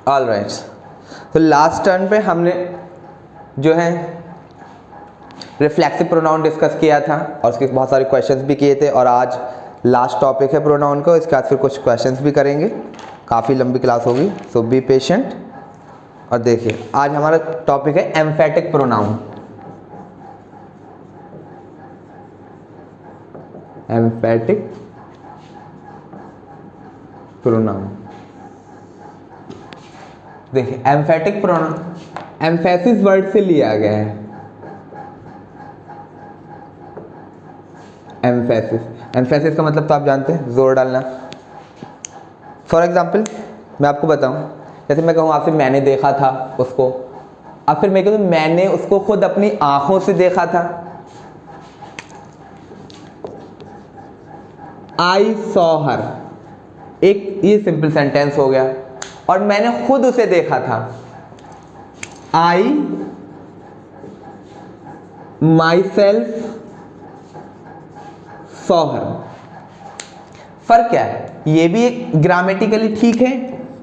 All right. तो last turn पे हमने जो है रिफ्लेक्सिव प्रोनाउन डिस्कस किया था और उसके बहुत सारे क्वेश्चंस भी किए थे, और आज लास्ट टॉपिक है प्रोनाउन का। इसके बाद फिर कुछ क्वेश्चंस भी करेंगे, काफ़ी लंबी क्लास होगी, सो बी पेशेंट। और देखिए आज हमारा टॉपिक है एम्फेटिक प्रोनाउन। एम्फेटिक प्रोनाउन, देखिए एम्फेटिक प्रोनाउन एम्फेसिस वर्ड से लिया गया है। एम्फेसिस का मतलब तो आप जानते हैं, जोर डालना। फॉर एग्जाम्पल मैं आपको बताऊं, जैसे मैं कहूँ आपसे मैंने देखा था उसको, अब फिर मैं कहूँ मैंने उसको खुद अपनी आंखों से देखा था। आई सॉ हर, एक ये सिंपल सेंटेंस हो गया। और मैंने खुद उसे देखा था, आई माई सेल्फ सॉ हर। फर्क क्या है, ये भी ग्रामेटिकली ठीक है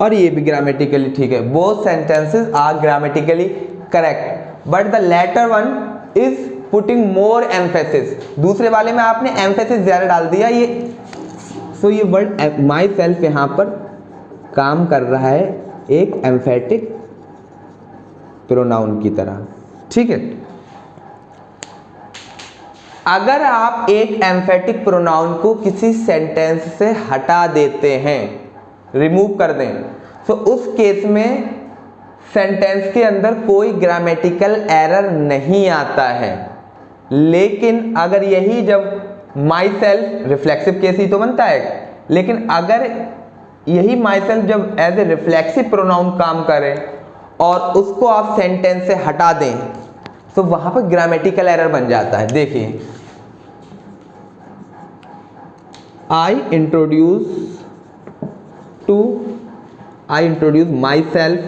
और ये भी ग्रामेटिकली ठीक है। Both sentences are grammatically correct, but the latter one is putting more emphasis. दूसरे वाले में आपने एम्फेसिस ज्यादा डाल दिया। ये सो ये वर्ड माई सेल्फ यहां पर काम कर रहा है एक एम्फेटिक प्रोनाउन की तरह, ठीक है। अगर आप एक एम्फेटिक प्रोनाउन को किसी सेंटेंस से हटा देते हैं, रिमूव कर दें, तो उस केस में सेंटेंस के अंदर कोई ग्रामेटिकल एरर नहीं आता है। लेकिन अगर यही जब माई सेल्फ, रिफ्लेक्सिव केस ही तो बनता है, लेकिन अगर यही माई सेल्फ जब एज ए रिफ्लेक्सिव प्रोनाउन काम करे और उसको आप सेंटेंस से हटा दें, तो वहां पर ग्रामेटिकल एरर बन जाता है। देखिए I introduce myself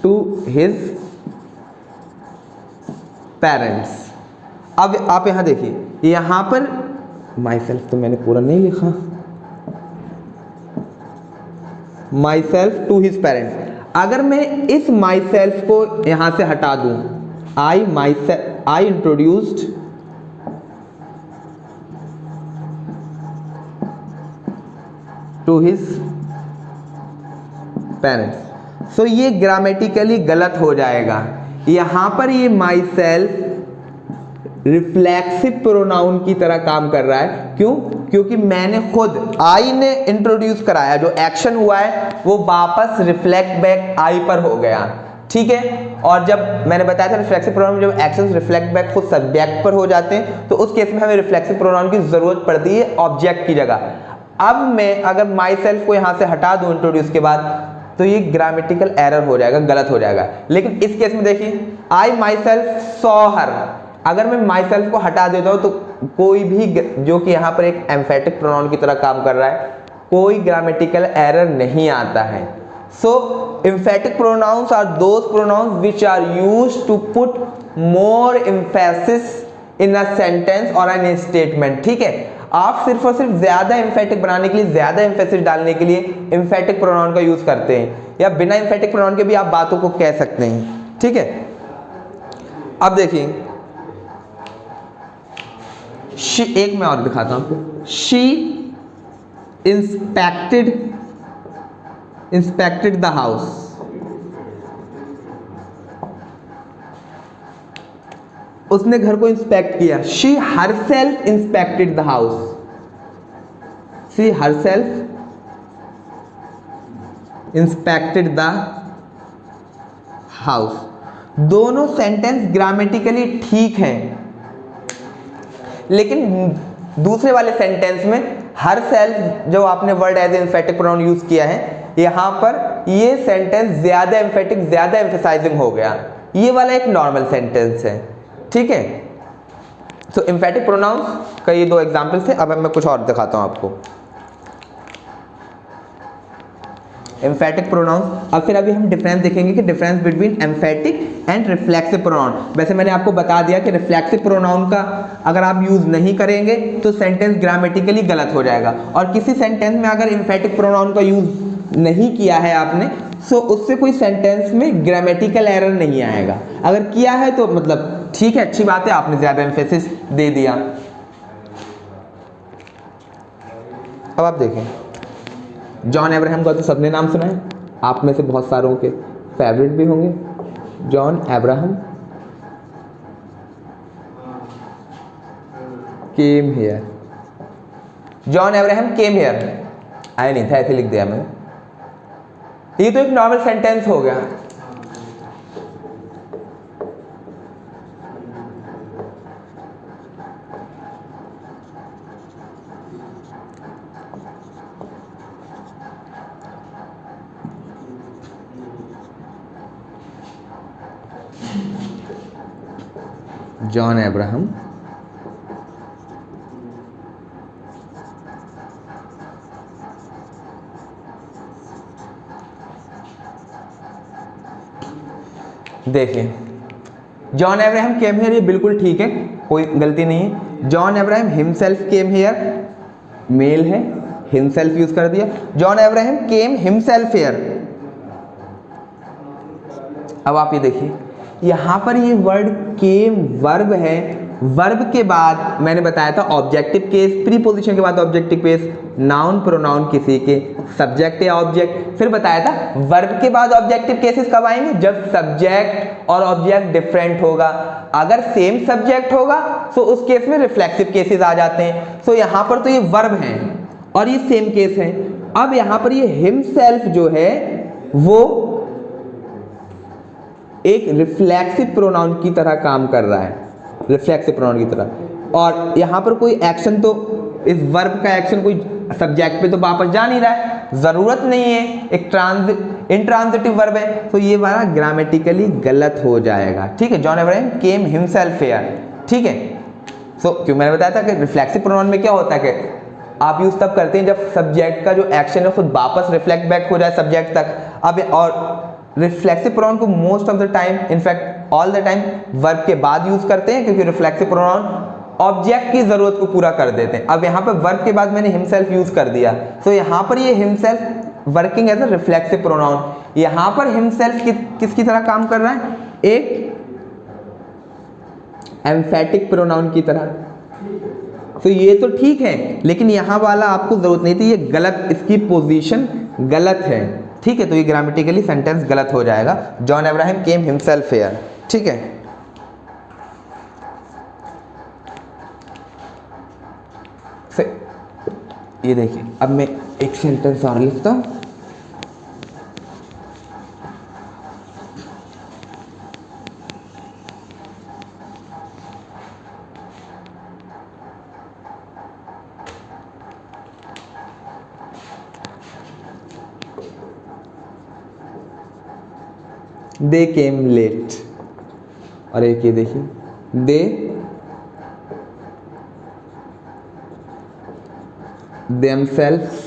to his parents। अब आप यहां देखिए, यहां पर myself तो मैंने पूरा नहीं लिखा, myself to his parents। अगर मैं इस myself को यहां से हटा दूं, I introduced to his parents, so ये ग्रामेटिकली गलत हो जाएगा। यहां पर ये माई सेल्फ रिफ्लेक्सिव प्रोनाउन की तरह काम कर रहा है। क्यों? क्योंकि मैंने खुद, आई ने इंट्रोड्यूस कराया, जो एक्शन हुआ है वो वापस रिफ्लेक्ट बैक आई पर हो गया, ठीक है। और जब मैंने बताया था रिफ्लेक्सिव प्रोनाउन जब एक्शंस रिफ्लेक्ट बैक खुद सब्जेक्ट पर हो जाते हैं, तो उस केस में हमें रिफ्लेक्सिव प्रोनाउन की जरूरत पड़ती है ऑब्जेक्ट की जगह। अब मैं अगर माई सेल्फ को यहां से हटा दूं इंट्रोड्यूस के बाद, तो ये ग्रामेटिकल एरर हो जाएगा, गलत हो जाएगा। लेकिन इस केस में देखिए, आई माई सेल्फ सॉ हर, अगर मैं माई सेल्फ को हटा देता हूं तो कोई भी जो कि यहां पर एक एम्फेटिक प्रोनाउन की तरह काम कर रहा है, कोई ग्रामेटिकल एरर नहीं आता है। So emphatic pronouns are those pronouns which are used to put more emphasis in a sentence और एन स्टेटमेंट, ठीक है। आप सिर्फ और सिर्फ ज्यादा एम्फेटिक बनाने के लिए, ज्यादा एम्फेसिस डालने के लिए एम्फेटिक प्रोनाउन का यूज करते हैं, या बिना एम्फेटिक प्रोनाउन के भी आप बातों को कह सकते हैं, ठीक है। अब देखिए, एक मैं और दिखाता हूं आपको। शी इंस्पेक्टेड द हाउस, उसने घर को इंस्पेक्ट किया। She herself inspected the house, she herself inspected the house. दोनों सेंटेंस ग्रामेटिकली ठीक हैं, लेकिन दूसरे वाले सेंटेंस में हरसेल्फ जो आपने word as emphatic pronoun use किया है, यहां पर ये सेंटेंस ज्यादा एम्फेटिक, ज्यादा एम्फेसाइजिंग हो गया। ये वाला एक नॉर्मल सेंटेंस है, ठीक है। तो एम्फेटिक प्रोनाउंस का ये दो एग्जांपल्स थे। अब मैं कुछ और दिखाता हूं आपको। एम्फेटिक प्रोनाउंस, अब फिर अभी हम डिफरेंस देखेंगे कि difference between emphatic and reflexive pronoun. वैसे मैंने आपको बता दिया कि रिफ्लेक्सिव प्रोनाउन का अगर आप यूज नहीं करेंगे तो सेंटेंस ग्रामेटिकली गलत हो जाएगा, और किसी सेंटेंस में अगर एम्फेटिक प्रोनाउन का यूज नहीं किया है आपने, सो उससे कोई सेंटेंस में ग्रामेटिकल एरर नहीं आएगा। अगर किया है तो मतलब ठीक है, अच्छी बात है, आपने ज़्यादा एम्फेसिस दे दिया। अब आप देखें, जॉन अब्राहम का तो सबने नाम सुना है, आप में से बहुत सारों के फेवरेट भी होंगे। John Abraham came here, John Abraham came here, आया नहीं था, ऐसे लिख दिया मैंने। ये तो एक नॉर्मल सेंटेंस हो गया। जॉन अब्राहम देखिए, जॉन अब्राहम केम हियर, ये बिल्कुल ठीक है, कोई गलती नहीं है। John Abraham himself came here, male है, हिमसेल्फ यूज कर दिया। John Abraham came himself here. अब आप ये देखिए, यहां पर ये वर्ड केम वर्ब है, वर्ब के बाद मैंने बताया था ऑब्जेक्टिव केस, प्रीपोजिशन के बाद ऑब्जेक्टिव केस, नाउन प्रोनाउन किसी के, सब्जेक्ट या ऑब्जेक्ट। फिर बताया था वर्ब के बाद ऑब्जेक्टिव केसेस कब आएंगे, जब सब्जेक्ट और ऑब्जेक्ट डिफरेंट होगा। अगर सेम सब्जेक्ट होगा तो उस केस में रिफ्लेक्सिव केसेस आ जाते हैं। सो यहां पर तो ये वर्ब हैं और ये सेम केस है। अब यहां पर ये हिमसेल्फ जो है वो एक रिफ्लेक्सिव प्रोनाउन की तरह काम कर रहा है, रिफ्लेक्सिव प्रोनाउन की तरह। और यहां पर कोई एक्शन, तो इस वर्ब का एक्शन कोई सब्जेक्ट पे तो वापस जा नहीं रहा है, जरूरत नहीं है, एक इंट्रांजिटिव वर्ब है, तो ये वाला ग्रामेटिकली गलत हो जाएगा। ठीक है, John Abraham came himself here, ठीक है। सो क्यों मैंने बताया था कि रिफ्लेक्सिव प्रोनाउन में क्या होता है कि आप यूज तब करते हैं जब सब्जेक्ट का जो एक्शन है खुद वापस रिफ्लेक्ट बैक हो जाए सब्जेक्ट तक। अब और रिफ्लेक्सिव प्रोनाउन को most of the time, in fact all the time verb के बाद यूज करते हैं, क्योंकि रिफ्लेक्सिव प्रोनाउन ऑब्जेक्ट की जरूरत को पूरा कर देते हैं। अब यहाँ पर वर्ब के बाद मैंने हिमसेल्फ यूज कर दिया, तो यहाँ पर ये himself working as a reflexive pronoun. यहाँ पर हिमसेल्फ किसकी तरह काम कर रहा है, एक एम्फेटिक प्रोनाउन की तरह। तो ये तो ठीक है, लेकिन यहाँ वाला आपको जरूरत नहीं थी, ये गलत, इसकी पोजीशन गलत है। ठीक है, तो ये ग्रामेटिकली सेंटेंस गलत हो जाएगा, John Abraham came himself here. ठीक है, ये देखिए, अब मैं एक सेंटेंस और लिखता हूं। दे केम लेट, और एक ये देखिए, दे themselves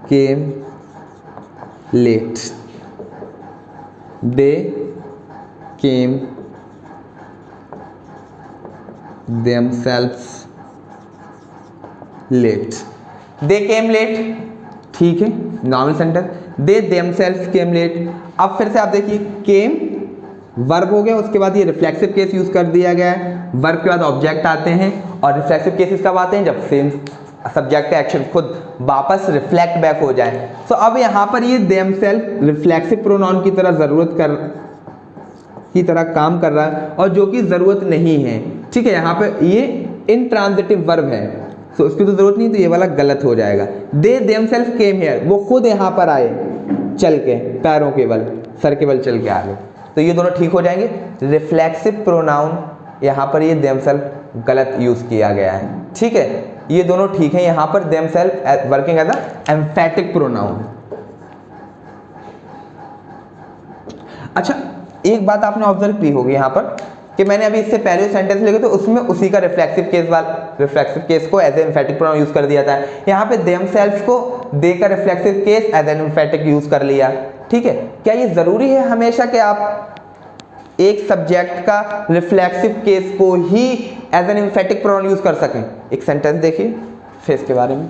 came late, they came themselves late, they came late, ठीक है, normal sentence. they themselves came late। अब फिर से आप देखिए, came वर्ब हो गया, उसके बाद ये रिफ्लेक्सिव केस यूज कर दिया गया है, वर्ब के बाद ऑब्जेक्ट आते हैं, और रिफ्लेक्सिव केसेस कब आते हैं, जब सेम सब्जेक्ट का एक्शन खुद वापस रिफ्लेक्ट बैक हो जाए। सो अब यहाँ पर ये देमसेल्फ रिफ्लेक्सिव प्रोनाउन की तरह काम कर रहा है, और जो कि जरूरत नहीं है। ठीक है, यहाँ पे ये इंट्रांजिटिव वर्ब है, सो उसकी तो जरूरत नहीं, तो ये वाला गलत हो जाएगा। दे देमसेल्फ केम हियर, वो खुद यहाँ पर आए चल के, पैरों के बल, सर के बल चल के आ गए, तो ये दोनों ठीक हो जाएंगे। रिफ्लेक्सिव प्रोनाउन यहाँ पर ये देमसेल्फ गलत यूज किया गया है। ठीक है, ये दोनों ठीक है, यहाँ पर themselves working as a emphatic pronoun. अच्छा, एक बात आपने ऑब्जर्व की होगी यहाँ पर कि मैंने अभी इससे पहले सेंटेंस लिखे तो उसमें उसी का रिफ्लेक्सिव केस को as a emphatic pronoun use कर दिया था। यहाँ पे देमसेल्फ को देकर reflexive case as an emphatic use कर लिया। ठीक है, क्या ये जरूरी है हमेशा कि आप एक सब्जेक्ट का रिफ्लेक्सिव केस को ही as an emphatic pronoun use कर सकें? एक सेंटेंस देखिए फेस के बारे में।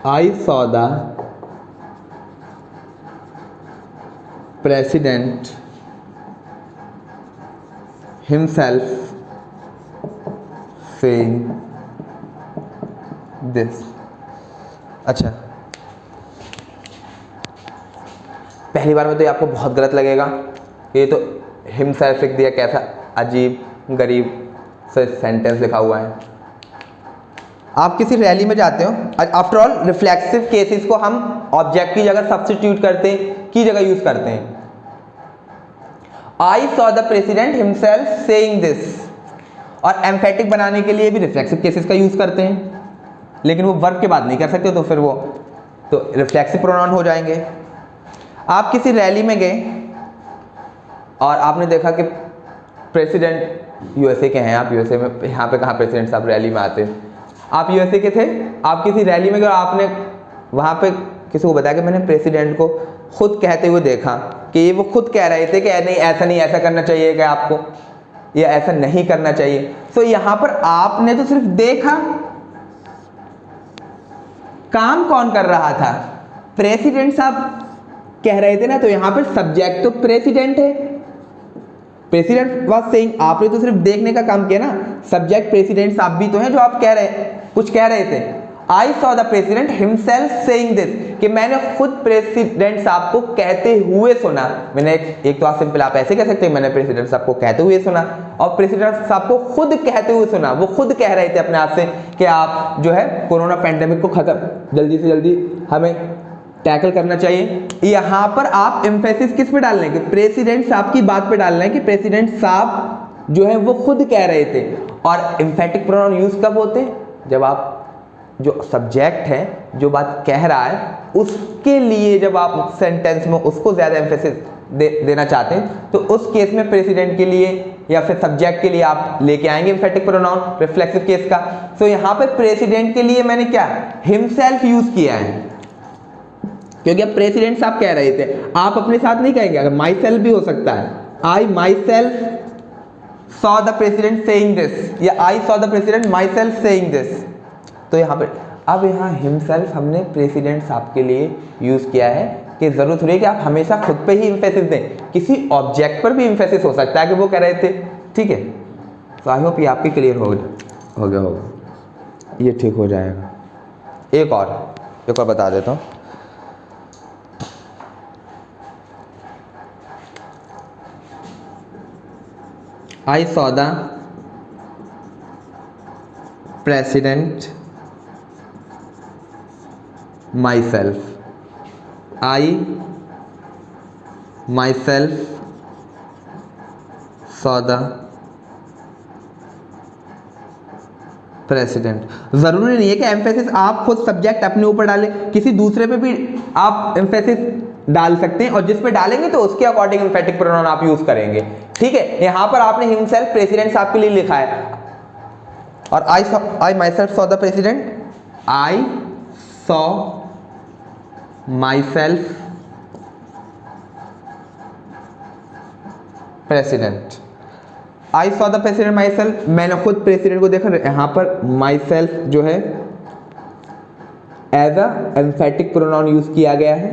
I saw the president himself saying this. अच्छा, पहली बार में तो ये आपको बहुत गलत लगेगा, ये तो हिमसेल्फ लिख दिया, कैसा अजीब गरीब सा सेंटेंस लिखा हुआ है। आप किसी रैली में जाते हो, आफ्टर ऑल रिफ्लेक्सिव केसेस को हम ऑब्जेक्ट की जगह सब्स्टिट्यूट करते हैं, की जगह यूज करते हैं। आई saw the president himself saying this, और एम्फेटिक बनाने के लिए भी रिफ्लेक्सिव केसेस का यूज करते हैं, लेकिन वो वर्ब के बाद नहीं कर सकते, तो फिर वो तो रिफ्लेक्सिव प्रोनाउन हो जाएंगे। आप किसी रैली में गए और आपने देखा कि प्रेसिडेंट यूएसए के हैं, आप यूएसए में, यहाँ पे कहाँ प्रेसिडेंट साहब रैली में आते हैं, आप यूएसए के थे, आप किसी रैली में गए और आपने वहाँ पे किसी को बताया कि मैंने प्रेसिडेंट को खुद कहते हुए देखा, कि ये वो खुद कह रहे थे कि नहीं ऐसा नहीं, ऐसा करना चाहिए क्या आपको, या ऐसा नहीं करना चाहिए। तो यहाँ पर आपने तो सिर्फ देखा, काम कौन कर रहा था, प्रेसिडेंट साहब कह रहे थे ना, तो यहाँ पर सब्जेक्ट तो प्रेसिडेंट है, प्रेसिडेंट वाज सेइंग, आपने तो सिर्फ देखने का काम किया ना, सब्जेक्ट प्रेसिडेंट साहब भी तो हैं जो आप कह रहे, कुछ कह रहे थे। आई saw the president himself saying this, कि मैंने खुद प्रेसिडेंट साहब को कहते हुए सुना। मैंने एक तो आप सिंपल आप ऐसे कह सकते हैं, मैंने प्रेसिडेंट साहब को कहते हुए सुना, और प्रेसिडेंट साहब को खुद कहते हुए सुना, वो खुद कह रहे थे अपने आप से कि आप जो है कोरोना पैंडेमिक को खत्म जल्दी से जल्दी हमें टैकल करना चाहिए। यहाँ पर आप एम्फेसिस किस पे डाल रहे हैं, कि प्रेसिडेंट साहब की बात पे डाल रहे हैं, कि प्रेसिडेंट साहब जो है वो खुद कह रहे थे। और एम्फेटिक प्रोनाउन यूज कब होते हैं, जब आप जो सब्जेक्ट है जो बात कह रहा है उसके लिए जब आप सेंटेंस में उसको ज्यादा एम्फेसिस देना चाहते हैं, तो उस केस में प्रेसिडेंट के लिए या फिर सब्जेक्ट के लिए आप लेके आएंगे एम्फेटिक प्रोनाउन रिफ्लेक्सिव केस का। तो यहाँ पे प्रेसिडेंट के लिए मैंने क्या हिमसेल्फ यूज किया है, क्योंकि अब प्रेसिडेंट साहब कह रहे थे, आप अपने साथ नहीं कहेंगे, अगर माई सेल्फ भी हो सकता है, I myself saw the president saying this, या I saw the president myself saying this. तो यहाँ पे अब यहाँ हिमसेल्फ हमने प्रेसिडेंट साहब के लिए यूज किया है, कि जरूरत हो रही है कि आप हमेशा खुद पे ही इम्फेसिस दें, किसी ऑब्जेक्ट पर भी इम्फेसिस हो सकता है कि वो कह रहे थे, ठीक है। तो आई होप ये आपके क्लियर हो गया होगा, ये ठीक हो जाएगा। एक और बता देता हूँ, I saw the president myself. I myself saw the president. जरूरी नहीं है कि एम्फेसिस आप खुद सब्जेक्ट अपने ऊपर डालें, किसी दूसरे पे भी आप एम्फेसिस डाल सकते हैं, और जिस पे डालेंगे तो उसके अकॉर्डिंग एम्फेटिक प्रोनाउन आप यूज करेंगे, ठीक है। यहां पर आपने हिमसेल्फ प्रेसिडेंट साहब के लिए लिखा है, और I myself saw the president, I saw myself president, I saw the president myself, मैंने खुद प्रेसिडेंट को देखा। यहां पर माई सेल्फ जो है as a emphatic pronoun use किया गया है,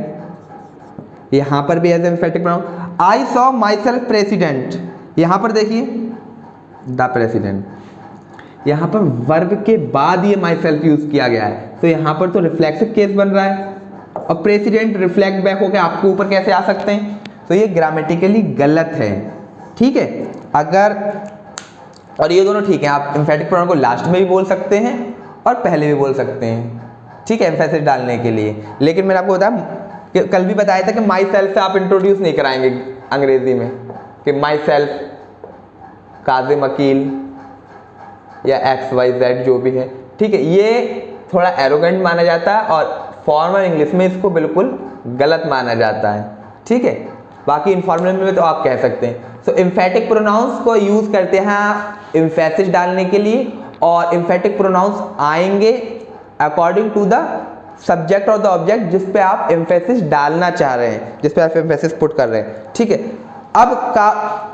यहां पर भी as emphatic pronoun. I saw myself president, यहां पर देखिए द प्रेसिडेंट, यहां पर वर्ब के बाद ये माई सेल्फ यूज किया गया है, तो यहां पर तो रिफ्लेक्सिव केस बन रहा है, और प्रेसिडेंट रिफ्लेक्ट बैक होकर आपके ऊपर कैसे आ सकते हैं, तो ये ग्रामेटिकली गलत है, ठीक है। अगर और ये दोनों ठीक है, आप एम्फेटिक प्रोनाउन को लास्ट में भी बोल सकते हैं और पहले भी बोल सकते हैं, ठीक है, एम्फेसिस डालने के लिए। लेकिन मैंने आपको बताया कि कल भी बताया था कि माई सेल्फ से आप इंट्रोड्यूस नहीं कराएंगे अंग्रेजी में, कि माई सेल्फ काजिम अकील या XYZ जो भी है, ठीक है, ये थोड़ा एरोगेंट माना जाता है और फॉर्मल इंग्लिश में इसको बिल्कुल गलत माना जाता है, ठीक है। बाकी इनफॉर्मल में तो आप कह सकते हैं। सो एम्फेटिक प्रोनाउंस को यूज करते हैं एम्फेसिस डालने के लिए, और एम्फेटिक प्रोनाउंस आएंगे अकॉर्डिंग टू द सब्जेक्ट और द ऑब्जेक्ट जिस पे आप एम्फेसिस डालना चाह रहे हैं, जिस पे आप एम्फेसिस पुट कर रहे हैं, ठीक है। अब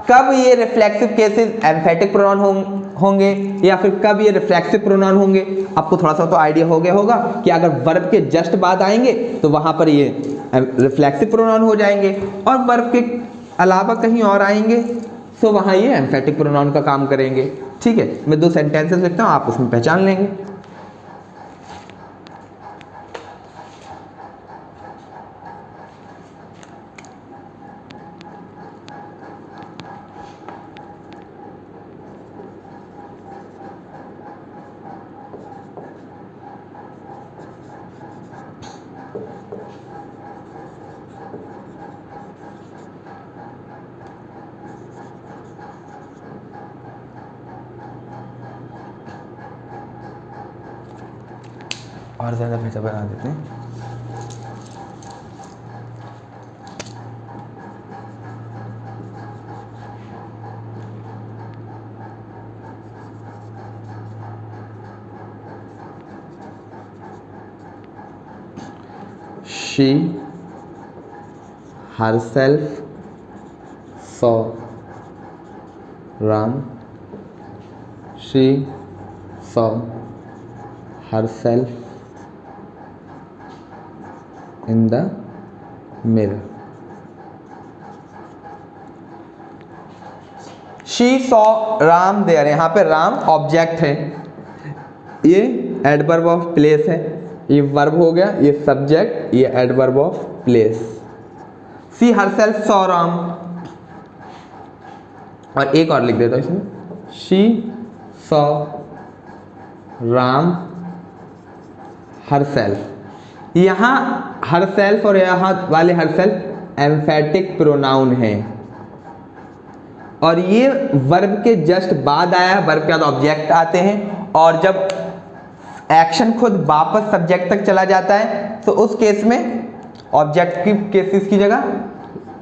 कब ये रिफ्लेक्सिव केसेस एम्फेटिक प्रोनाउन होंगे या फिर कब ये रिफ्लेक्सिव प्रोनाउन होंगे। आपको थोड़ा सा तो आइडिया हो गया होगा कि अगर वर्ब के जस्ट बाद आएंगे तो वहां पर ये रिफ्लेक्सिव प्रोनाउन हो जाएंगे, और वर्ब के अलावा कहीं और आएंगे तो वहां ये एम्फेटिक प्रोनाउन का काम करेंगे। ठीक है, मैं 2 सेंटेंसेस लिखता हूं, आप उसमें पहचान लेंगे। और ज़्यादा बेहतर बना देते हैं। She herself saw Ram. She saw herself in the mirror. She saw Ram there। यहाँ पे राम ऑब्जेक्ट है, ये एडवर्ब ऑफ प्लेस है, ये वर्ब हो गया, ये सब्जेक्ट, ये adverb of place. She herself saw Ram। और एक और लिख देता हूँ इसमें, She saw Ram herself। यहाँ herself और यहाँ वाले herself एम्फेटिक प्रोनाउन है, और ये वर्ब के जस्ट बाद आया है, वर्ब के बाद ऑब्जेक्ट आते हैं, और जब एक्शन खुद वापस सब्जेक्ट तक चला जाता है तो उस केस में ऑब्जेक्ट की केसेस की जगह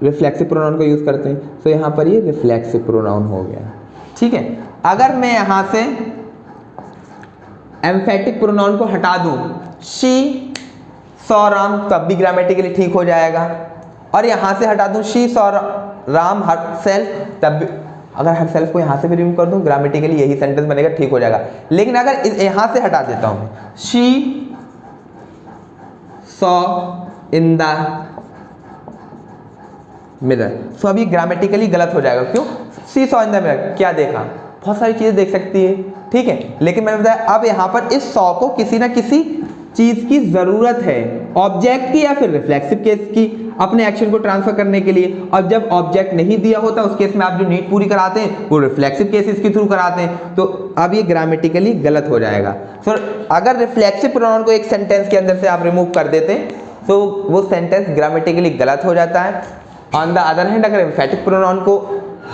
रिफ्लेक्सिव प्रोनाउन का यूज करते हैं। तो यहाँ पर ये रिफ्लेक्सिव प्रोनाउन हो गया। ठीक है, अगर मैं यहाँ से एम्फेटिक प्रोनाउन को हटा दूं, शी सॉ राम, तब भी ग्रामेटिकली ठीक हो जाएगा, और यहाँ से हटा दूं शी सॉ राम हरसेल्फ, तब भी, अगर हरसेल्फ को यहाँ से भी रिमूव कर दूं ग्रामेटिकली यही सेंटेंस बनेगा, ठीक हो जाएगा। लेकिन अगर यहाँ से हटा देता हूँ, she saw in the mirror, तो अभी ग्रामेटिकली गलत हो जाएगा। क्यों? She saw in the mirror, क्या देखा? बहुत सारी चीजें देख सकती है। ठीक है, लेकिन मैंने बताया अब यहाँ पर इस सॉ को किसी ना किसी चीज की जरूरत है, ऑब्जेक्ट की या फिर रिफ्लेक्सिव केस की, अपने एक्शन को ट्रांसफर करने के लिए। और जब ऑब्जेक्ट नहीं दिया होता उस केस में आप जो नीड पूरी कराते हैं वो रिफ्लेक्सिव केसेस के थ्रू कराते हैं, तो अब ये ग्रामेटिकली गलत हो जाएगा। तो अगर रिफ्लेक्सिव प्रोनाउन को एक सेंटेंस के अंदर से आप रिमूव कर देते हैं तो वो सेंटेंस ग्रामेटिकली गलत हो जाता है। ऑन द अदर हैंड अगर एम्फेटिक प्रोनाउन को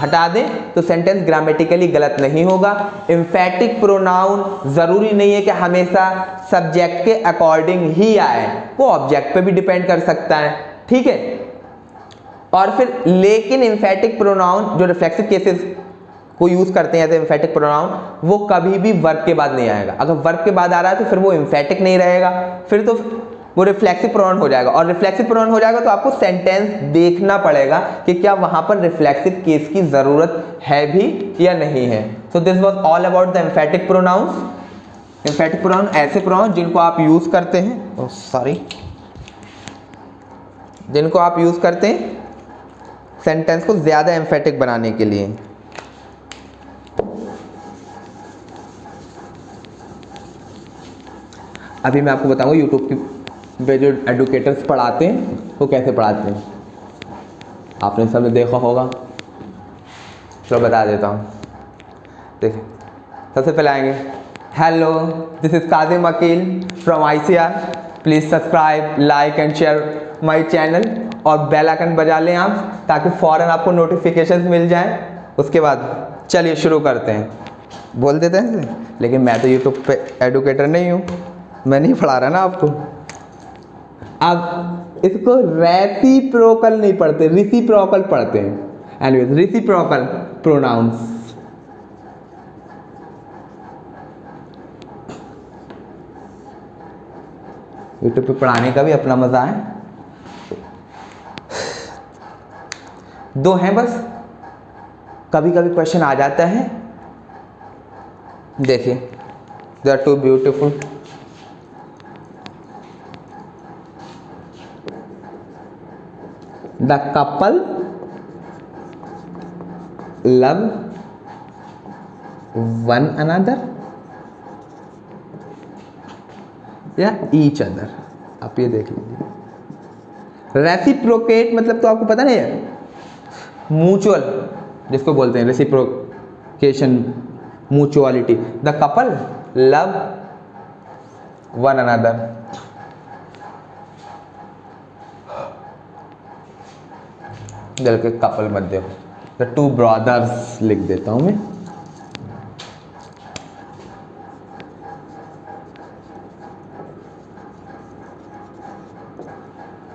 हटा दें तो सेंटेंस ग्रामेटिकली गलत नहीं होगा। एम्फेटिक प्रोनाउन जरूरी नहीं है कि हमेशा सब्जेक्ट के अकॉर्डिंग ही आए, वो ऑब्जेक्ट पे भी डिपेंड कर सकता है। ठीक है, और फिर लेकिन एम्फेटिक प्रोनाउन जो रिफ्लेक्सिव केसेस को यूज करते हैं एज एम्फेटिक प्रोनाउन, वो कभी भी वर्ब के बाद नहीं आएगा। अगर वर्ब के बाद आ रहा है तो फिर वो एम्फेटिक नहीं रहेगा, फिर तो वो रिफ्लेक्सिव प्रोनाउन हो जाएगा, और रिफ्लेक्सिव प्रोनाउन हो जाएगा तो आपको सेंटेंस देखना पड़ेगा कि क्या वहां पर रिफ्लेक्सिव केस की जरूरत है भी या नहीं है। So this was all about the emphatic pronouns. Emphatic pronoun ऐसे प्रोनाउन जिनको आप यूज करते हैं, जिनको आप यूज करते हैं सेंटेंस को ज्यादा एम्फेटिक बनाने के लिए। अभी मैं आपको बताऊंगा यूट्यूब की पे जो एडुकेटर्स पढ़ाते हैं वो कैसे पढ़ाते हैं, आपने सब देखा होगा। चलो बता देता हूँ। देखिए, सबसे पहले आएंगे, hello this is Kazim Aqeel from ICR, please subscribe like and share my channel, और बेल आइकन बजा लें आप ताकि फ़ौरन आपको नोटिफिकेशंस मिल जाएं। उसके बाद चलिए शुरू करते हैं। बोल देते हैं, लेकिन मैं तो यूट्यूब पे एडुकेटर नहीं हूँ, मैं नहीं पढ़ा रहा ना आपको। अब इसको रेसिप्रोकल नहीं पढ़ते, रिसिप्रोकल पढ़ते हैं। Anyways, reciprocal pronounce. यूट्यूब पे पढ़ाने का भी अपना मजा है। 2 हैं बस, कभी कभी क्वेश्चन आ जाता है देखिए, they are too beautiful. The couple love one another या ईच अदर। आप ये देख लीजिए। रेसिप्रोकेट मतलब तो आपको पता नहीं है, म्यूचुअल जिसको बोलते हैं, reciprocation, mutuality. The couple love one another. दिल के कपल मत देखो, द टू ब्रदर्स लिख देता हूं मैं।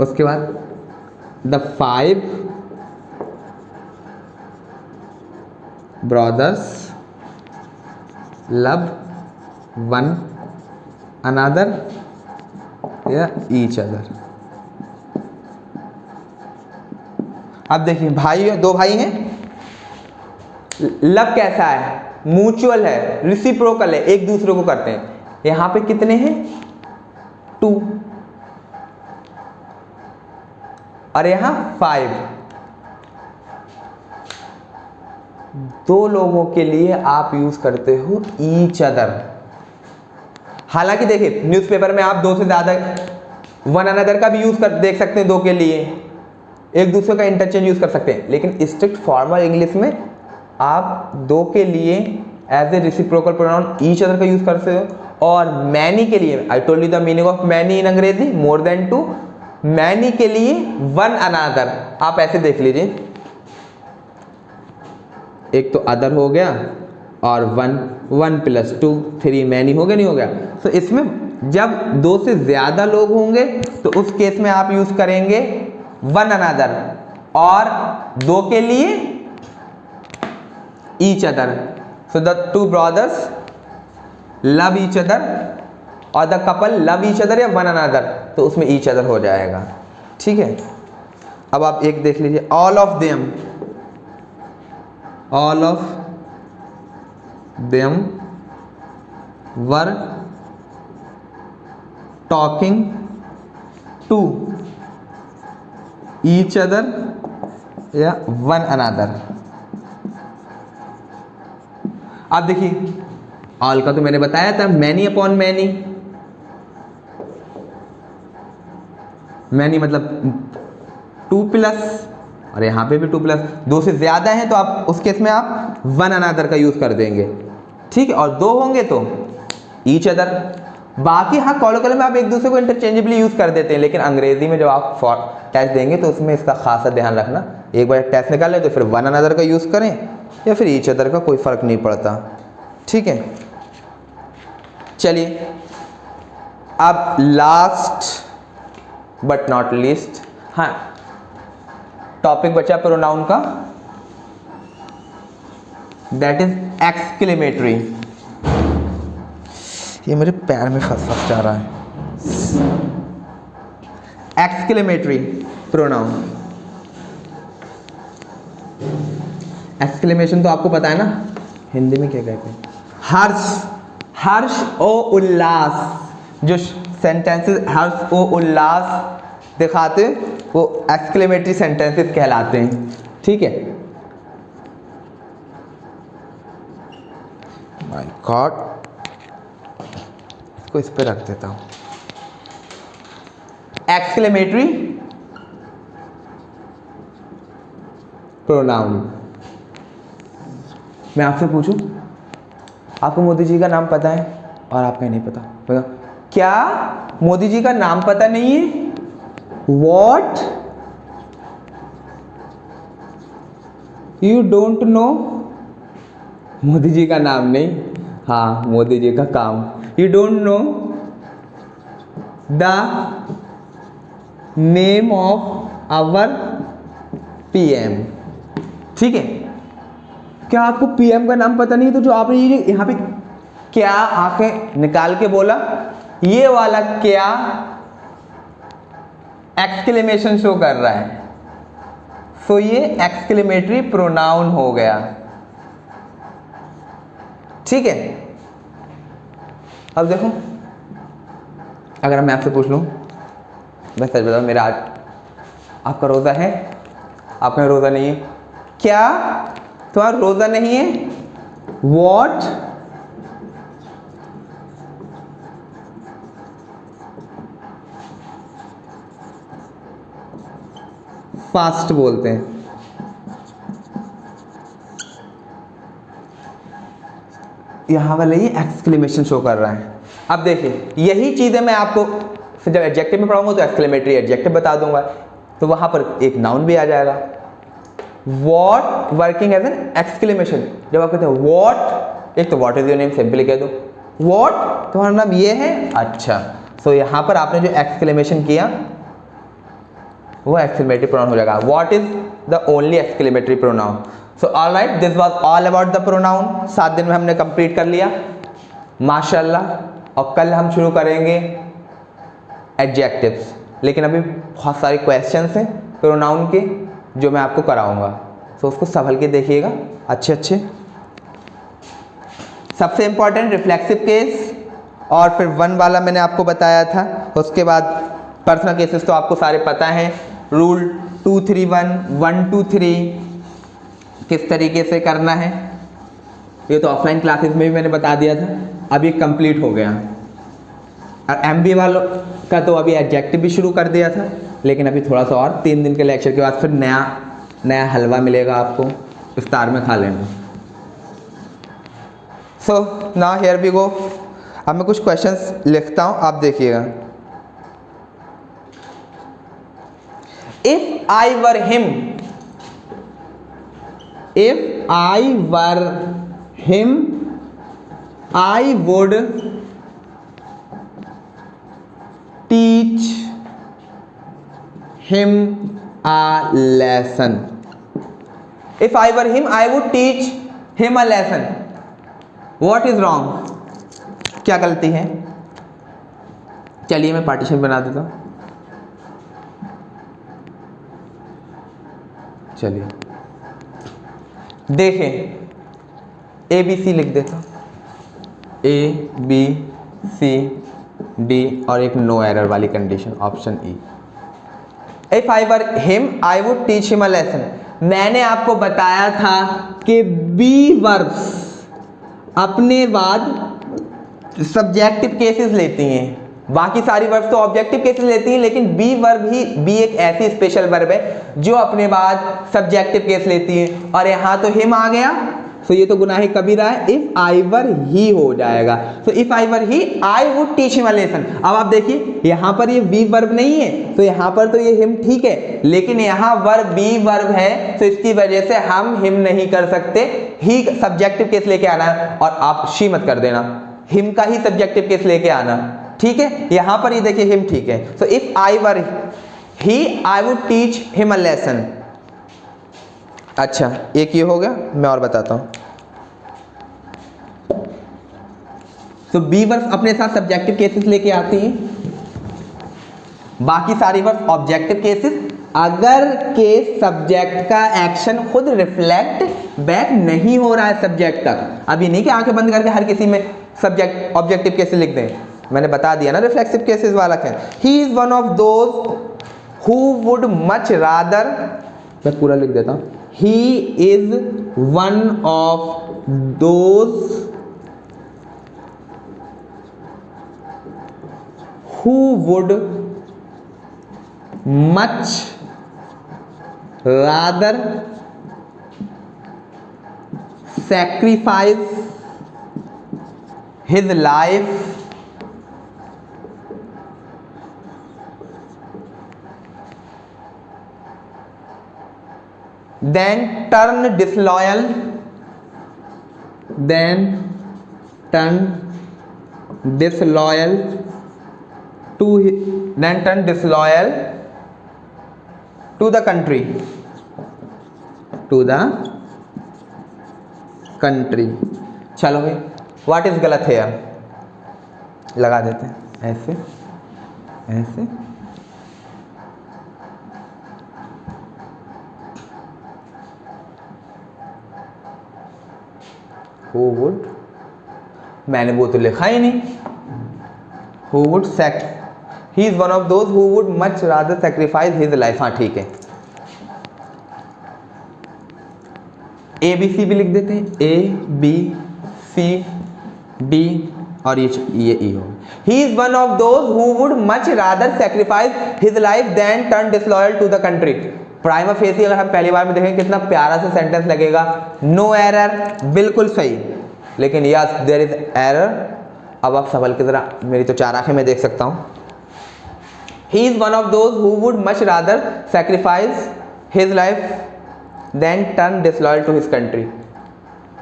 उसके बाद the 5 brothers love one another या ईच अदर। अब देखिए, भाई, 2 भाई हैं, लव कैसा है, म्यूचुअल है, रिसिप्रोकल है, एक दूसरे को करते हैं। यहां पे कितने हैं, 2, और यहां 5। 2 लोगों के लिए आप यूज करते हो ईच अदर। हालांकि देखिए, न्यूज़पेपर में आप 2 से ज्यादा वन अनदर का भी यूज कर देख सकते हैं, 2 के लिए एक दूसरे का इंटरचेंज यूज कर सकते हैं। लेकिन स्ट्रिक्ट फॉर्मल इंग्लिश में आप 2 के लिए as a reciprocal pronoun each other का यूज करते हो, और मैनी के लिए, I told you the meaning of many in अंग्रेजी, मोर देन 2। मैनी के लिए वन अनदर। आप ऐसे देख लीजिए, एक तो अदर हो गया और 1 + 2 3 मैनी हो गया, नहीं हो गया। तो इसमें जब 2 से ज्यादा लोग होंगे तो उस केस में आप यूज करेंगे वन अनदर, और 2 के लिए each other. So the 2 brothers love each other, और the couple love each other या वन अनदर, तो उसमें ईच अदर हो जाएगा। ठीक है। अब आप एक देख लीजिए, all of them were talking to each other या वन अनदर। आप देखिए, ऑल का तो मैंने बताया था, मैनी अपॉन मैनी। मैनी मतलब 2+, और यहाँ पे भी 2+। 2 से ज्यादा है तो आप उस केस में आप वन अनदर का यूज कर देंगे। ठीक है। और 2 होंगे तो ईच अदर। बाकी हाँ, कॉलोकियल में आप एक दूसरे को इंटरचेंजेबली यूज कर देते हैं, लेकिन अंग्रेजी में जब आप टेस्ट देंगे तो उसमें इसका खासा ध्यान रखना। एक बार टेस्ट निकाल लें तो फिर वन अनदर का यूज करें या फिर ईच अदर का, कोई फर्क नहीं पड़ता। ठीक है। चलिए, अब लास्ट बट नॉट लीस्ट, हाँ, टॉपिक बचा प्रोनाउन का, दैट इज एक्सक्लेमेटरी। ये मेरे पैर में फंस जा रहा है। Exclamatory pronoun. एक्सक्लेमेशन तो आपको पता है ना, हिंदी में क्या कहते हैं, हर्ष ओ उल्लास। जो सेंटेंसेस हर्ष ओ उल्लास दिखाते वो एक्सक्लेमेटरी सेंटेंसेस कहलाते हैं। ठीक है। माय गॉड, इसको इस पे रख देता हूं। Exclamatory pronoun. मैं आपसे पूछूं, आपको मोदी जी का नाम पता है और आपका नहीं पता, क्या मोदी जी का नाम पता नहीं है? What? You don't know? Modi ji का नाम नहीं, हाँ, मोदी जी का काम। You don't know the name of our PM। ठीक है। क्या आपको PM का नाम पता नहीं? तो जो आपने ये यहाँ पे क्या आंखें निकाल के बोला, ये वाला क्या एक्सक्लेमेशन शो कर रहा है, सो ये एक्सक्लेमेटरी प्रोनाउन हो गया। ठीक है। अब देखो, अगर मैं आपसे पूछ लूँ, मैं सच बताऊँ, मेरा आज आपका रोज़ा है, आपका रोज़ा नहीं है, क्या तुम्हारा रोज़ा नहीं है? वॉट फास्ट बोलते हैं। यहां वाले ये एक्सक्लेमेशन शो कर रहा है। अब देखिए, यही चीजें मैं आपको फिर जब एडजेक्टिव में पढ़ाऊंगा तो एक्सक्लेमेटरी एडजेक्टिव बता दूंगा, तो वहां पर एक नाउन भी आ जाएगा। What working as an exclamation, जब आप कहते हैं वॉट, एक तो what is your name simply कह दो, वॉट तुम्हारा नाम ये है, अच्छा। सो यहां पर आपने जो एक्सक्लेमेशन किया वो एक्सक्लेमेटरी प्रोनाउन हो जाएगा। What is the only exclamatory pronoun. So alright, this was all about the pronoun. 7 दिन में हमने कंप्लीट कर लिया माशाल्लाह। और कल हम शुरू करेंगे एडजेक्टिव्स, लेकिन अभी बहुत सारे क्वेश्चंस हैं प्रोनाउन के जो मैं आपको कराऊंगा, सो उसको संभल के देखिएगा अच्छे अच्छे। सबसे इंपॉर्टेंट रिफ्लेक्सिव केस, और फिर 1 वाला मैंने आपको बताया था। उसके बाद पर्सनल केसेस तो आपको सारे पता हैं, रूल 231 1 2 3 किस तरीके से करना है, ये तो ऑफलाइन क्लासेस में भी मैंने बता दिया था, अभी कंप्लीट हो गया। और MBA वालों का तो अभी एडजेक्टिव भी शुरू कर दिया था, लेकिन अभी थोड़ा सा और 3 दिन के लेक्चर के बाद फिर नया हलवा मिलेगा आपको, इफ्तार में खा लेना। So now here we go. अब मैं कुछ क्वेश्चंस लिखता हूँ, आप देखिएगा। If I were him, if I were him, I would teach him a lesson. If I were him, I would teach him a lesson. What is wrong? क्या गलती है? चलिए मैं पार्टीशन बना देता हूँ। चलिए देखें, ABC लिख देता हूँ, ABCD और एक नो एरर वाली condition, option E। If I were him, I would teach him a lesson। मैंने आपको बताया था कि बी वर्ब्स अपने बाद सब्जेक्टिव केसेस लेती हैं, बाकी सारी वर्ब्स तो ऑब्जेक्टिव केसेस लेती हैं, लेकिन बी वर्ब ही, बी एक ऐसी स्पेशल वर्ब है जो अपने बाद सब्जेक्टिव केस लेती है। और यहाँ तो हिम आ गया, तो ये तो गुनाह कबीरा है, इफ आई वर ही हो जाएगा। तो if I were he, I would teach him a lesson. अब आप देखिए, यहाँ पर ये बी वर्ब नहीं है, तो यहाँ पर तो ये हिम ठीक है, लेकिन यहाँ वर्ब बी वर्ब है, तो इसकी वजह से हम हिम नहीं कर सकते, ही सब्जेक्टिव केस लेके आना है। और आप शी मत कर देना, हिम का ही सब्जेक्टिव केस लेके आना, ठीक है। यहाँ पर ये देखिए हिम ठीक है। So if I were he, I would teach him a lesson. अच्छा, एक ये हो गया, मैं और बताता हूं। तो बी वर्ब अपने साथ सब्जेक्टिव केसेस लेके आती हैं, बाकी सारी वर्ब ऑब्जेक्टिव केसेस, अगर के सब्जेक्ट का एक्शन खुद रिफ्लेक्ट बैक नहीं हो रहा है सब्जेक्ट तक। अभी नहीं कि आंखें बंद करके हर किसी में सब्जेक्ट ऑब्जेक्टिव केसेस लिख दें, मैंने बता दिया ना रिफ्लेक्सिव केसेस वाला क्या। ही is one of those who would much rather, मैं पूरा लिख देता हूं, he is one of those who would much rather sacrifice his life then turn disloyal to the country, चलो भाई, व्हाट इज गलत है यार, लगा देते हैं ऐसे ऐसे। Who would, मैंने वो तो लिखा ही नहीं, who would he is one of those who would much rather sacrifice his life। हाँ ठीक है, ए बी सी भी लिख देते हैं, ए बी सी डी और ये ई हो। He is one of those who would much rather sacrifice his life than turn disloyal to the country। Prima facie अगर हम पहली बार में देखें कितना प्यारा सा सेंटेंस लगेगा, नो एरर, बिल्कुल सही। लेकिन यस देयर इज एरर। अब आप सवाल की तरह मेरी तो चार आंखें मैं देख सकता हूँ। He is one of those who would much rather sacrifice his life than turn disloyal to his country।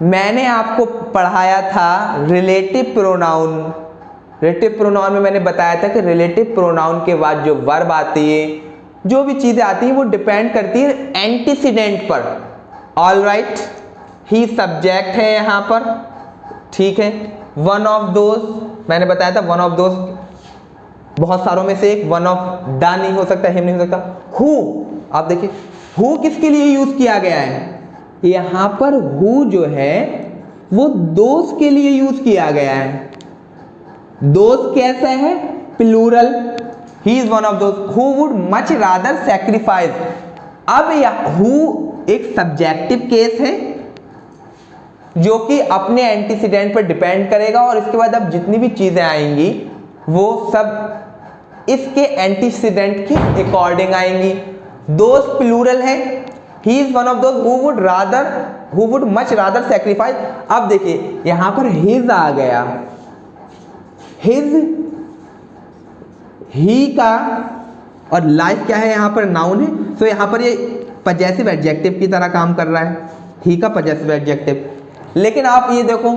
मैंने आपको पढ़ाया था रिलेटिव प्रोनाउन। रिलेटिव प्रोनाउन में मैंने बताया था कि रिलेटिव प्रोनाउन के बाद जो वर्ब आती है, जो भी चीजें आती हैं वो डिपेंड करती है एंटीसीडेंट पर। ऑल राइट, ही सब्जेक्ट है यहाँ पर, ठीक है। वन ऑफ दोज मैंने बताया था, वन ऑफ दोज बहुत सारों में से एक, वन ऑफ द नहीं हो सकता, हिम नहीं हो सकता। हु, आप देखिए हु किसके लिए यूज किया गया है, यहाँ पर हु जो है वो दोस्त के लिए यूज किया गया है। दोस्त कैसा है, plural. He is one of दोस्त who would much rather sacrifice. अब हु एक सब्जेक्टिव केस है जो कि अपने एंटीसीडेंट पर डिपेंड करेगा, और इसके बाद अब जितनी भी चीजें आएंगी वो सब इसके एंटीसीडेंट के अकॉर्डिंग आएंगी। दोस्त प्लूरल है, ही is one of those who would much rather sacrifice. अब देखिए यहां पर हिज आ गया, हिज ही का, और लाइफ क्या है यहाँ पर, नाउन है, तो यहाँ पर ये पजेसिव एडजेक्टिव की तरह काम कर रहा है, ही का पजेसिव एडजेक्टिव। लेकिन आप ये देखो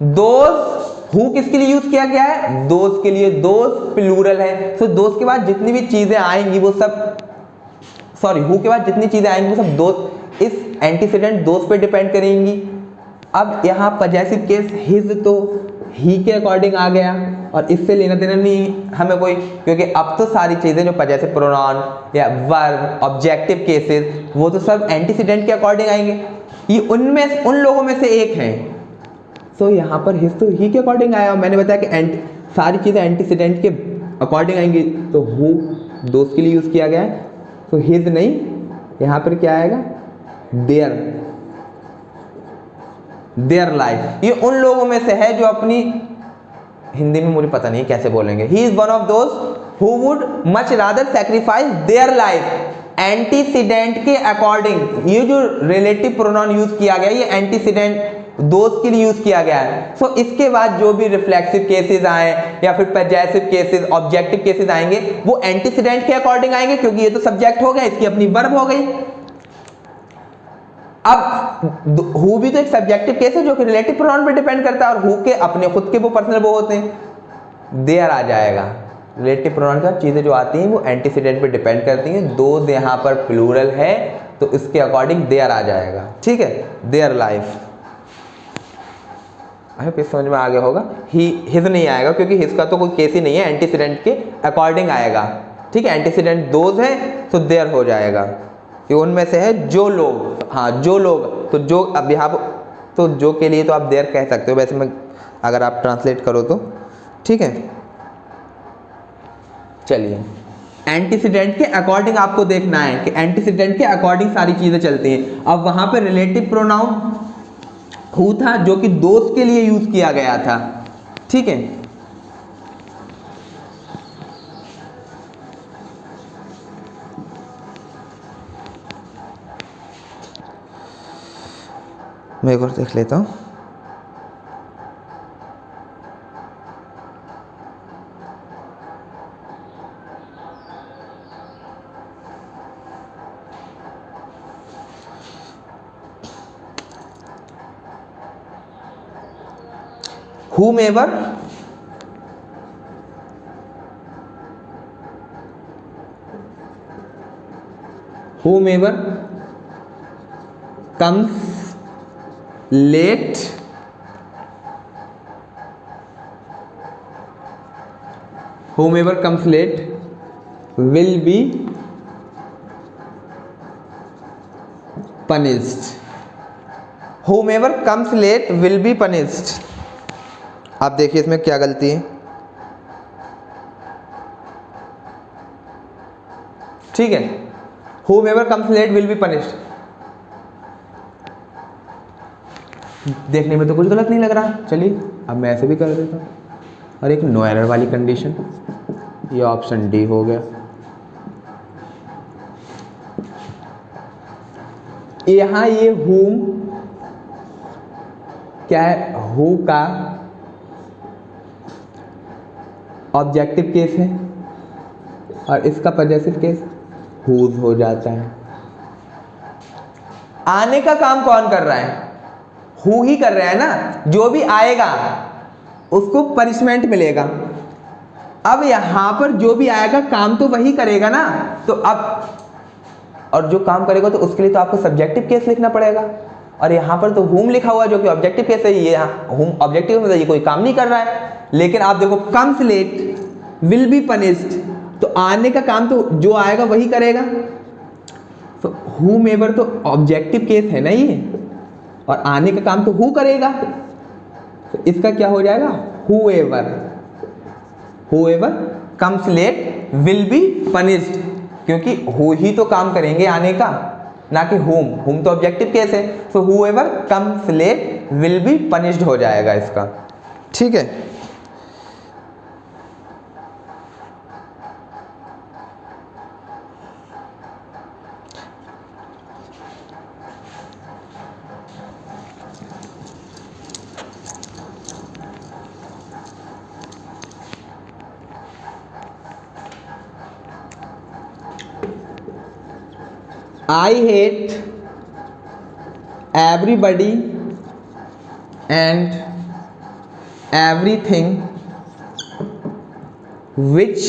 दोस्त, हु किसके लिए यूज किया गया है, दोस्त के लिए। दोस्त प्लूरल है, तो दोस्त के बाद जितनी भी चीजें आएंगी वो सब, सॉरी हु के बाद जितनी चीजें आएंगी वो सब दोस्त, इस एंटीसीडेंट दोस्त पे डिपेंड करेंगी। अब यहाँ पजेसिव केस हिज तो ही के अकॉर्डिंग आ गया, और इससे लेना देना नहीं हमें कोई, क्योंकि अब तो सारी चीजें जो पजेसिव प्रोनाउन या वर्ब, ऑब्जेक्टिव केसेस, वो तो सब एंटीसीडेंट के अकॉर्डिंग आएंगे। ये उनमें उन लोगों में से एक है, तो यहाँ पर हिज तो ही के अकॉर्डिंग आया। मैंने बताया कि सारी चीजें एंटीसीडेंट के अकॉर्डिंग आएंगी, तो हु दोस्त के लिए यूज किया गया है, तो हिज नहीं, यहाँ पर क्या आएगा, देयर लाइफ। ये उन लोगों में से है जो अपनी, हिंदी में मुझे पता नहीं कैसे बोलेंगे, ही is one of those who would much rather sacrifice their life antecedent के अकॉर्डिंग। ये जो रिलेटिव प्रोनाउन यूज किया गया, ये एंटीसीडेंट दोस्त के लिए यूज किया गया है। सो इसके बाद जो भी रिफ्लेक्सिव केसेस आए या फिर पजेसिव केसेस, ऑब्जेक्टिव केसेस आएंगे, वो एंटीसीडेंट के अकॉर्डिंग आएंगे, क्योंकि ये तो सब्जेक्ट हो गया, इसकी अपनी वर्ब हो गई। अब हु भी तो एक सब्जेक्टिव केस है जो कि रिलेटिव प्रोनाउन पे डिपेंड करता है, और हु के अपने खुद के वो पर्सनल वो होते हैं, देयर आ जाएगा। रिलेटिव प्रोनाउन का चीजें जो आती हैं वो एंटीसीडेंट पे डिपेंड करती हैं। दो यहाँ पर प्लूरल है तो इसके अकॉर्डिंग देयर आ जाएगा, ठीक है, देयर लाइफ। समझ में आ गया होगा। हिज नहीं आएगा क्योंकि हिज का तो कोई केस ही नहीं है, एंटीसीडेंट के अकॉर्डिंग आएगा, ठीक है। एंटीसीडेंट दोज है तो देयर हो जाएगा, ये उनमें से है जो लोग, हाँ जो लोग, तो जो अब यहाँ तो जो के लिए तो आप देयर कह सकते हो, वैसे मैं अगर आप ट्रांसलेट करो तो, ठीक है। चलिए एंटीसीडेंट के अकॉर्डिंग आपको देखना है कि एंटीसीडेंट के अकॉर्डिंग सारी चीजें चलती हैं। अब वहां पर रिलेटिव प्रोनाउन हु था जो कि दोस्त के लिए यूज किया गया था, ठीक है। मैं एक और देख लेता हूँ। whomever comes late will be punished। whomever comes late will be punished। आप देखिए इसमें क्या गलती है, ठीक है, whomever comes late will be punished। देखने में तो कुछ गलत नहीं लग रहा, चलिए अब मैं ऐसे भी कर देता हूँ। और एक नो एरर वाली कंडीशन, ये ऑप्शन डी हो गया। यहाँ ये whom क्या है, who का ऑब्जेक्टिव केस है और इसका पॉजेसिव केस whose हो जाता है। आने का काम कौन कर रहा है, हु ही कर रहा है ना, जो भी आएगा उसको पनिशमेंट मिलेगा। अब यहां पर जो भी आएगा काम तो वही करेगा ना, तो अब और जो काम करेगा तो उसके लिए तो आपको सब्जेक्टिव केस लिखना पड़ेगा, और यहां पर तो हुम लिखा हुआ जो कि ऑब्जेक्टिव केस है, ये हुम ऑब्जेक्टिव मतलब ये कोई काम नहीं कर रहा है। लेकिन आप देखो comes late will be punished, तो आने का काम तो जो आएगा वही करेगा, तो whomever तो ऑब्जेक्टिव केस है ना ये, और आने का काम तो हु करेगा, तो इसका क्या हो जाएगा, whoever comes late will be punished, क्योंकि हु ही तो काम करेंगे आने का, ना कि whom तो ऑब्जेक्टिव केस है, so whoever comes late will be punished हो जाएगा इसका, ठीक है। I hate everybody and everything which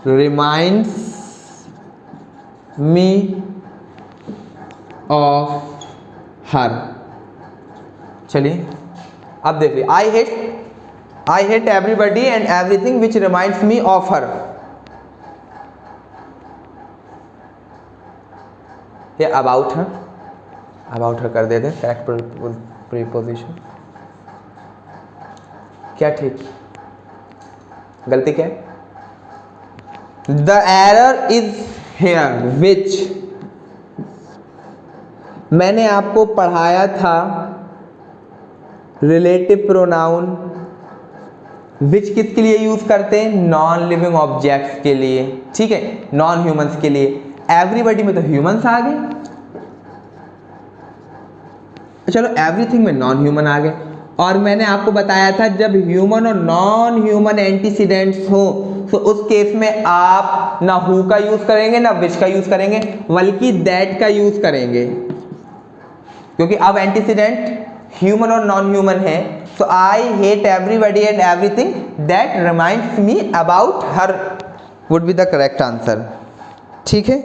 reminds me of her। चलिए अब देखिए, I hate everybody and everything which reminds me of her। ये अबाउट हर कर देते हैं करेक्ट प्रीपोजिशन। क्या ठीक, गलती क्या है, द एरर इज हेयर विच, मैंने आपको पढ़ाया था रिलेटिव प्रोनाउन विच किसके लिए यूज करते हैं, नॉन लिविंग ऑब्जेक्ट्स के लिए, ठीक है, नॉन ह्यूमंस के लिए। एवरीबॉडी में तो ह्यूमंस आ गए, चलो एवरीथिंग में नॉन ह्यूमन आ गए। और मैंने आपको बताया था जब ह्यूमन और नॉन ह्यूमन एंटीसीडेंट्स हो तो उस केस में आप ना हु का यूज करेंगे ना विच का यूज करेंगे, बल्कि दैट का यूज करेंगे, क्योंकि अब एंटीसीडेंट ह्यूमन और नॉन ह्यूमन है। तो I hate everybody and everything that reminds me about her would be the correct answer, ठीक है।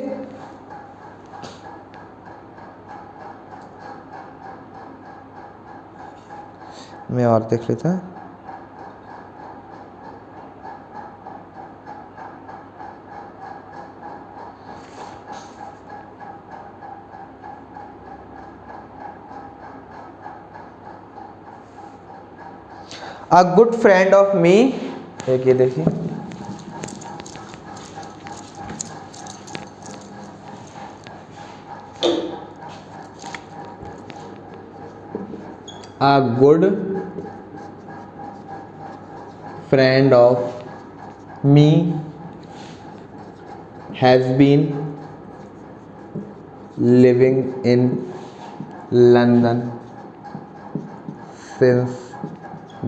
मैं और देख लेता हूँ। A good friend of me, एक ये देखिए, a good friend of me has been living in London since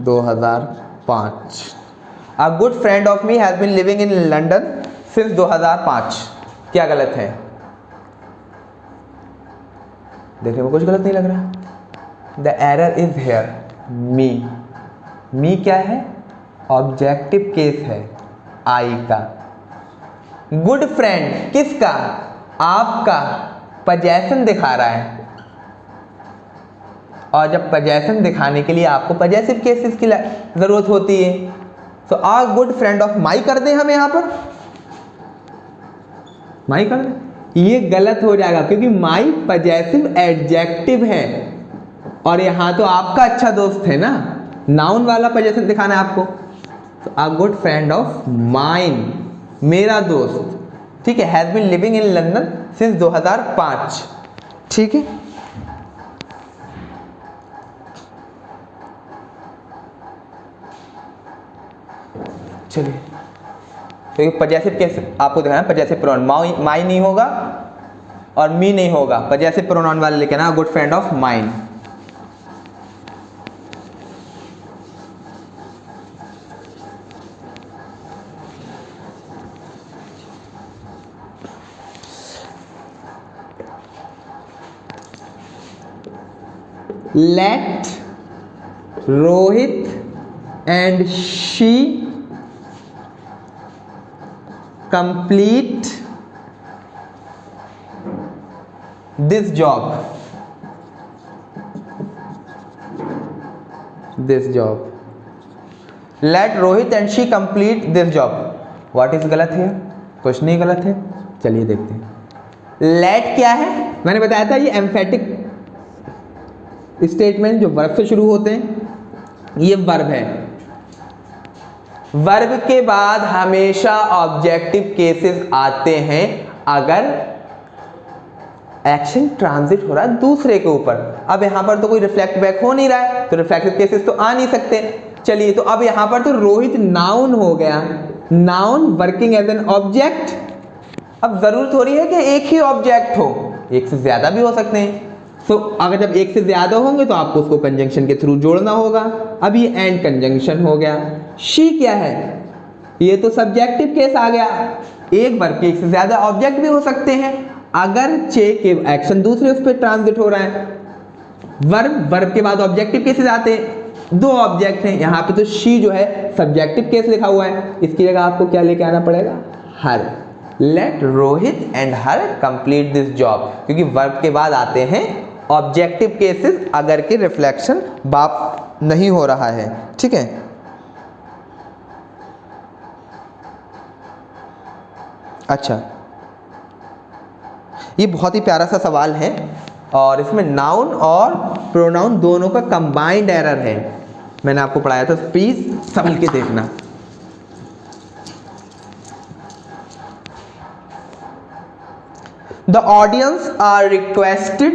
2005। A good friend of me has been living in London since 2005। क्या गलत है, देखने में कुछ गलत नहीं लग रहा। The error is here, me। me क्या है, ऑब्जेक्टिव केस है आई का। गुड फ्रेंड किसका, आपका, पजेशन दिखा रहा है, और जब पजेशन दिखाने के लिए आपको पजेसिव केसेस की जरूरत होती है, तो a good friend of my कर दें हम यहां पर, माई कर दें, ये गलत हो जाएगा क्योंकि माई पजेसिव एडजेक्टिव है और यहां तो आपका अच्छा दोस्त है ना, नाउन वाला पजेशन दिखाना है आपको। तो a good friend of mine मेरा दोस्त, ठीक है, has been living in London since 2005, ठीक है। चलिए, तो पजेसिव केस आपको दिखाना, पजेसिव प्रोनाउन, माई नहीं होगा और मी नहीं होगा, पजेसिव प्रोनाउन वाले लेके ना, good friend of mine. Let Rohit and she complete this job. Let Rohit and she complete this job. What is गलत है? कुछ नहीं गलत है, चलिए देखते हैं। Let क्या है? मैंने बताया था ये एम्फेटिक स्टेटमेंट जो वर्ब से शुरू होते हैं, ये वर्ब है। वर्ब के बाद हमेशा ऑब्जेक्टिव केसेस आते हैं अगर एक्शन ट्रांजिट हो रहा है दूसरे के ऊपर। अब यहां पर तो कोई रिफ्लेक्ट बैक हो नहीं रहा है, तो रिफ्लेक्टिव केसेस तो आ नहीं सकते। चलिए, तो अब यहां पर तो रोहित नाउन हो गया, noun working as an object. अब जरूरत हो रही है कि एक ही ऑब्जेक्ट हो, एक से ज्यादा भी हो सकते हैं। तो अगर जब एक से ज्यादा होंगे तो आपको उसको कंजंक्शन के थ्रू जोड़ना होगा। अब ये एंड कंजंक्शन हो गया। शी क्या है? ये तो सब्जेक्टिव केस आ गया, एक वर्ब के एक से ज्यादा ऑब्जेक्ट भी हो सकते हैं अगर चे के एक्शन दूसरे उस पर ट्रांजिट हो रहा है। वर्ब के बाद ऑब्जेक्टिव केसेस आते हैं, दो ऑब्जेक्ट हैं, यहाँ पे तो शी जो है सब्जेक्टिव केस लिखा हुआ है, इसकी जगह आपको क्या लेके आना पड़ेगा? Her. Let Rohit and her complete this job, क्योंकि वर्ब के बाद आते हैं ऑब्जेक्टिव केसेस अगर के रिफ्लेक्शन बाप नहीं हो रहा है, ठीक है। अच्छा, ये बहुत ही प्यारा सा सवाल है और इसमें नाउन और प्रोनाउन दोनों का कंबाइंड एरर है। मैंने आपको पढ़ाया था, प्लीज सब मिलके देखना। The audience are requested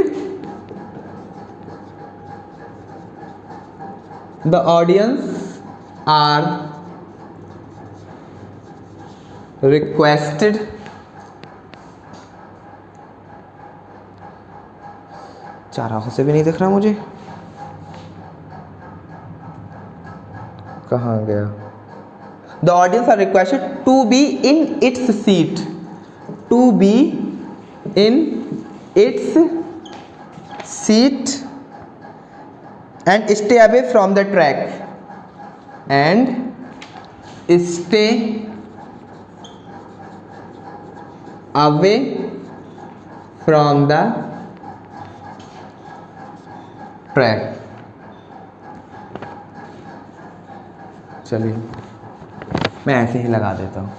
चार आंखों से भी नहीं दिख रहा मुझे, कहाँ गया? The audience are requested to be in its seat, to be in its seat and stay away from the track, and stay away from the track। चलिए मैं ऐसे ही लगा देता हूँ।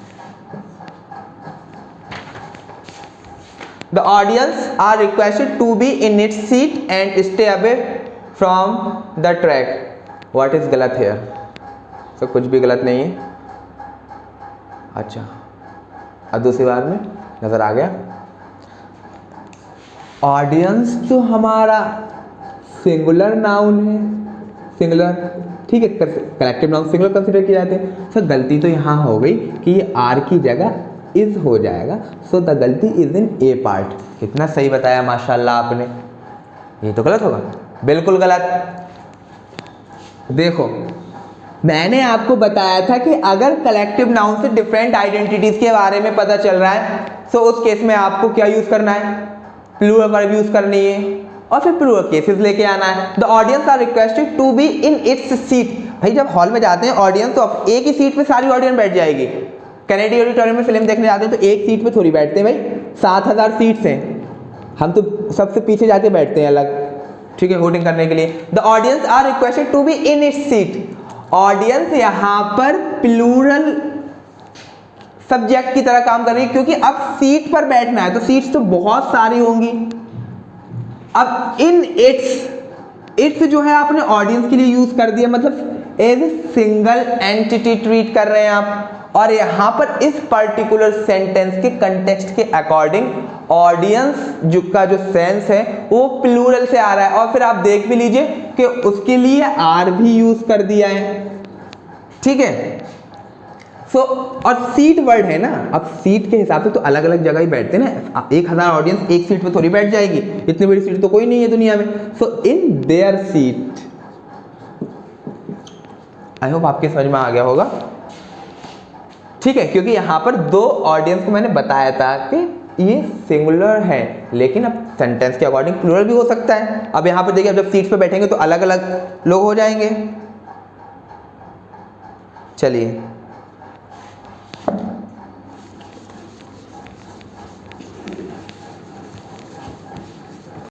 The audience are requested to be in its seat and stay away from the track। What is गलत here? तो कुछ भी गलत नहीं है। अच्छा, अब दूसरी बार में नजर आ गया। ऑडियंस तो हमारा सिंगुलर नाउन है, सिंगुलर, ठीक है, कलेक्टिव नाउन सिंगुलर कंसिडर किए जाते हैं। सर गलती तो यहाँ हो गई कि ये आर की जगह इज हो जाएगा, सो द गलती इज इन ए पार्ट। कितना सही बताया माशाल्लाह आपने। ये तो गलत होगा, बिल्कुल गलत। देखो मैंने आपको बताया था कि अगर कलेक्टिव नाउन से डिफरेंट आइडेंटिटीज के बारे में पता चल रहा है तो उस केस में आपको क्या यूज करना है? प्लूरल वर्ब यूज करनी है और फिर प्लूरल केसेस लेके आना है। The audience are requested to be in its seat. भाई जब हॉल में जाते हैं ऑडियंस, तो अब एक ही सीट पे सारी ऑडियंस बैठ जाएगी। कैनेडी ऑडिटोरियम में फिल्म देखने जाते हैं तो एक सीट पे थोड़ी बैठते हैं भाई, 7000 सीट्स हैं, हम तो सबसे पीछे जाके बैठते हैं अलग, ठीक है, होल्डिंग करने के लिए। The audience are requested to be in its seat. Audience यहां पर प्लूरल सब्जेक्ट की तरह काम कर रही है, क्योंकि अब सीट पर बैठना है तो सीट्स तो बहुत सारी होंगी। अब इन इट्स जो है आपने ऑडियंस के लिए यूज कर दिया, मतलब as a single entity treat कर रहे हैं आप, और यहां पर इस पर्टिकुलर सेंटेंस के कंटेक्स्ट के अकॉर्डिंग ऑडियंस का जो सेंस है वो प्लूरल से आ रहा है। और फिर आप देख भी लीजिए कि उसके लिए आर भी यूज कर दिया है, ठीक है। और सीट वर्ड है ना, अब सीट के हिसाब से तो अलग अलग जगह ही बैठते हैं ना, 1000 ऑडियंस एक सीट पे थोड़ी बैठ जाएगी, इतनी बड़ी सीट तो कोई नहीं है दुनिया में। So in their seat, I hope आपके समझ में आ गया होगा, ठीक है, क्योंकि यहां पर 2 ऑडियंस को मैंने बताया था कि ये सिंगुलर है, लेकिन अब सेंटेंस के अकॉर्डिंग प्लूरल भी हो सकता है। अब यहां पर देखिए, अब जब सीट्स पे बैठेंगे तो अलग अलग लोग हो जाएंगे। चलिए